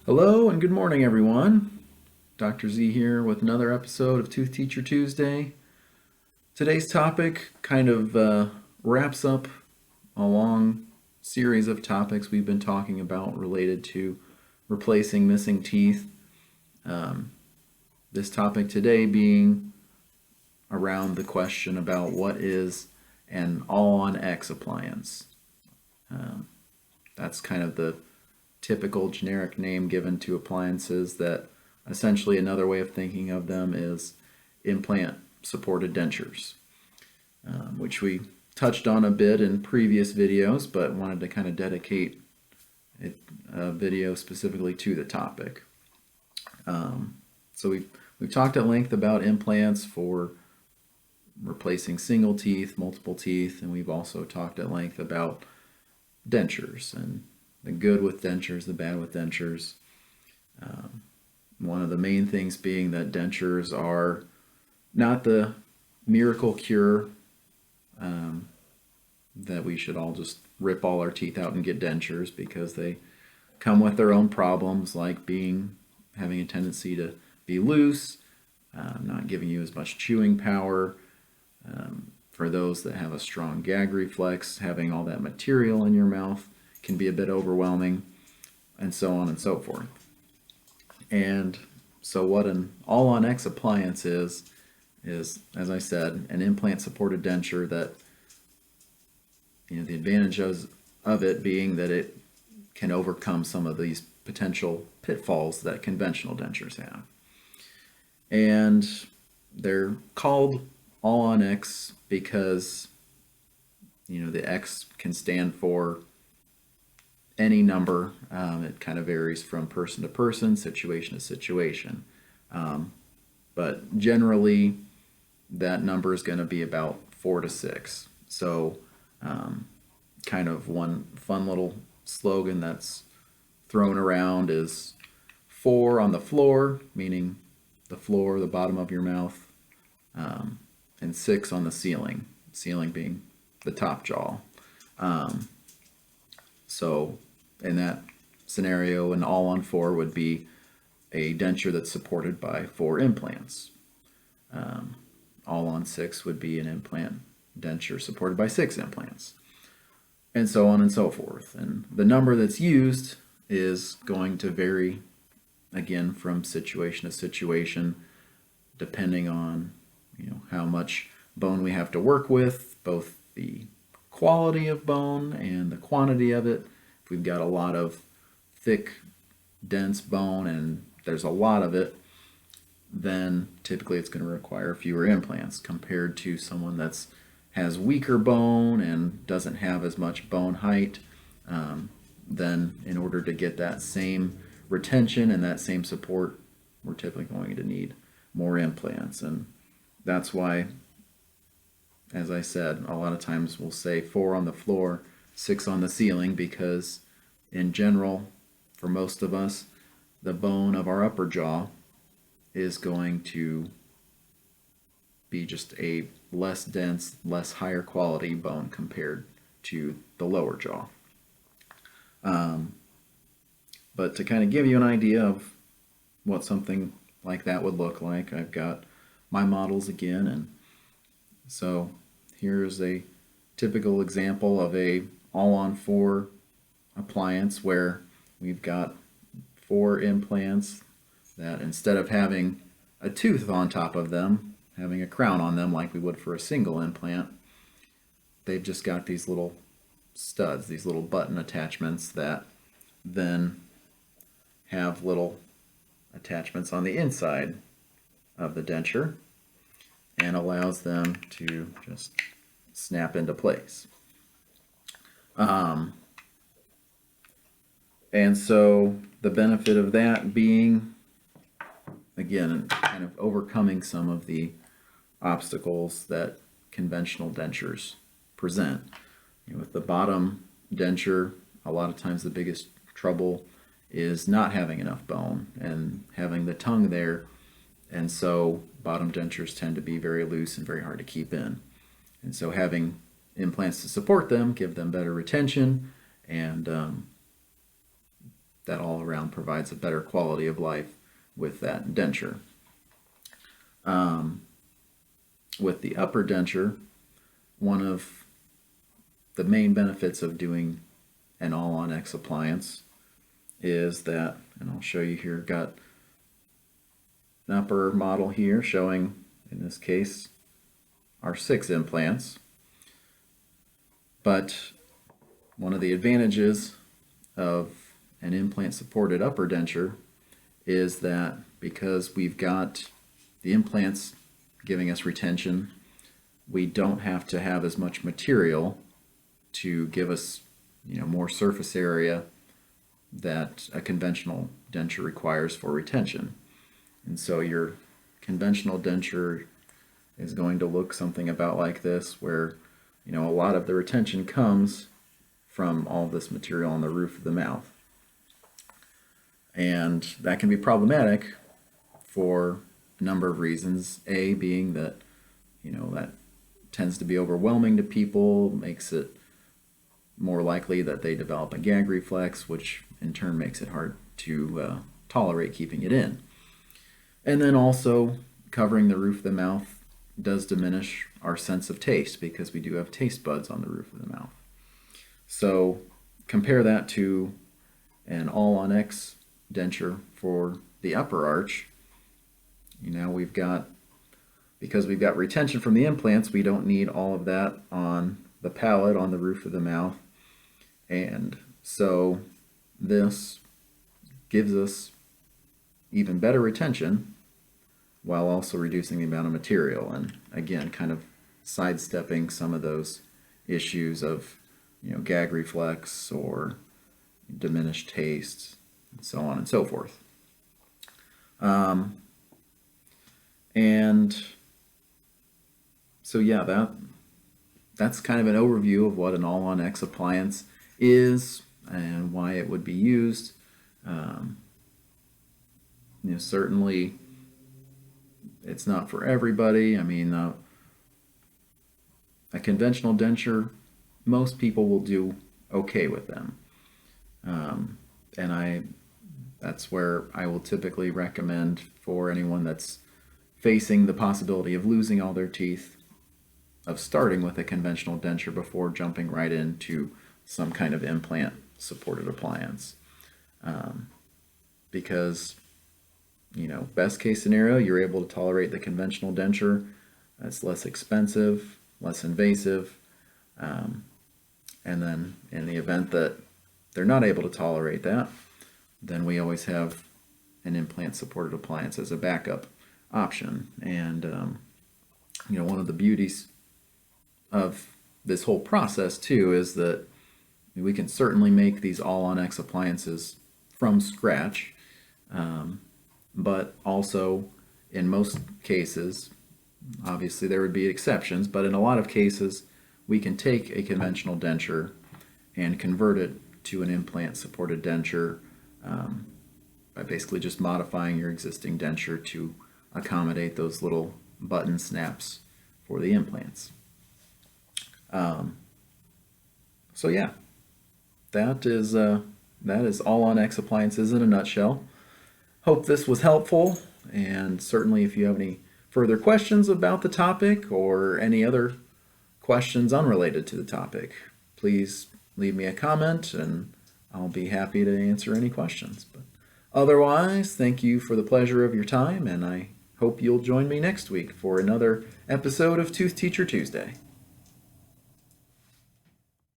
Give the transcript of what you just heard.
Hello and good morning, everyone. Dr. Z here with another episode of Tooth Teacher Tuesday. Today's topic kind of wraps up a long series of topics we've been talking about related to replacing missing teeth. This topic today being around the question about what is an all-on-X appliance. That's kind of the typical generic name given to appliances that essentially another way of thinking of them is implant supported dentures, which we touched on a bit in previous videos, but wanted to kind of dedicate a video specifically to the topic. So we've talked at length about implants for replacing single teeth, multiple teeth, and we've also talked at length about dentures and the good with dentures, the bad with dentures. One of the main things being that dentures are not the miracle cure, that we should all just rip all our teeth out and get dentures, because they come with their own problems, like having a tendency to be loose, not giving you as much chewing power. For those that have a strong gag reflex, having all that material in your mouth can be a bit overwhelming, and so on and so forth. And so what an all-on-X appliance is, as I said, an implant-supported denture that, the advantages of it being that it can overcome some of these potential pitfalls that conventional dentures have. And they're called all-on-X because, the X can stand for any number. It kind of varies from person to person, situation to situation. But generally, that number is going to be about 4 to 6. So, kind of one fun little slogan that's thrown around is 4 on the floor, meaning the floor, the bottom of your mouth, and 6 on the ceiling being the top jaw. So in that scenario, an all-on-4 would be a denture that's supported by 4 implants. All-on-6 would be an implant denture supported by 6 implants, and so on and so forth. And the number that's used is going to vary, again, from situation to situation, depending on how much bone we have to work with, both the quality of bone and the quantity of it. If we've got a lot of thick, dense bone and there's a lot of it, then typically it's going to require fewer implants compared to someone that's has weaker bone and doesn't have as much bone height. Then in order to get that same retention and that same support, we're typically going to need more implants. And that's why, as I said, a lot of times we'll say 4 on the floor, 6 on the ceiling, because in general, for most of us, the bone of our upper jaw is going to be just a less dense, less higher quality bone compared to the lower jaw. But to kind of give you an idea of what something like that would look like, I've got my models again, and so here's a typical example of a all-on-4 appliance where we've got 4 implants that, instead of having a tooth on top of them, having a crown on them like we would for a single implant, they've just got these little studs, these little button attachments that then have little attachments on the inside of the denture and allows them to just snap into place. And so the benefit of that being, again, kind of overcoming some of the obstacles that conventional dentures present. With the bottom denture, a lot of times the biggest trouble is not having enough bone and having the tongue there, and so bottom dentures tend to be very loose and very hard to keep in. And so having implants to support them give them better retention and that all around provides a better quality of life with that denture. With the upper denture, one of the main benefits of doing an all-on-X appliance is that, and I'll show you here, got an upper model here showing, in this case, our 6 implants. But one of the advantages of an implant-supported upper denture is that because we've got the implants giving us retention, we don't have to have as much material to give us, more surface area that a conventional denture requires for retention. And so your conventional denture is going to look something about like this, where a lot of the retention comes from all this material on the roof of the mouth. And that can be problematic for a number of reasons. A being that, that tends to be overwhelming to people, makes it more likely that they develop a gag reflex, which in turn makes it hard to tolerate keeping it in. And then also, covering the roof of the mouth does diminish our sense of taste, because we do have taste buds on the roof of the mouth. So compare that to an all-on-X denture for the upper arch. Because we've got retention from the implants, we don't need all of that on the palate, on the roof of the mouth. And so this gives us even better retention while also reducing the amount of material, and again kind of sidestepping some of those issues of gag reflex or diminished taste and so on and so forth. And so yeah, that's kind of an overview of what an all-on-X appliance is and why it would be used. Certainly it's not for everybody. I mean, a conventional denture, most people will do okay with them. And that's where I will typically recommend for anyone that's facing the possibility of losing all their teeth, of starting with a conventional denture before jumping right into some kind of implant supported appliance. Because best case scenario, you're able to tolerate the conventional denture. It's less expensive, less invasive. And then in the event that they're not able to tolerate that, then we always have an implant supported appliance as a backup option. And one of the beauties of this whole process too is that we can certainly make these all-on-X appliances from scratch. But also, in most cases, obviously there would be exceptions, but in a lot of cases, we can take a conventional denture and convert it to an implant-supported denture by basically just modifying your existing denture to accommodate those little button snaps for the implants. So yeah, that is all-on-X appliances in a nutshell. Hope this was helpful, and certainly if you have any further questions about the topic or any other questions unrelated to the topic, please leave me a comment and I'll be happy to answer any questions. But otherwise, thank you for the pleasure of your time, and I hope you'll join me next week for another episode of Tooth Teacher Tuesday.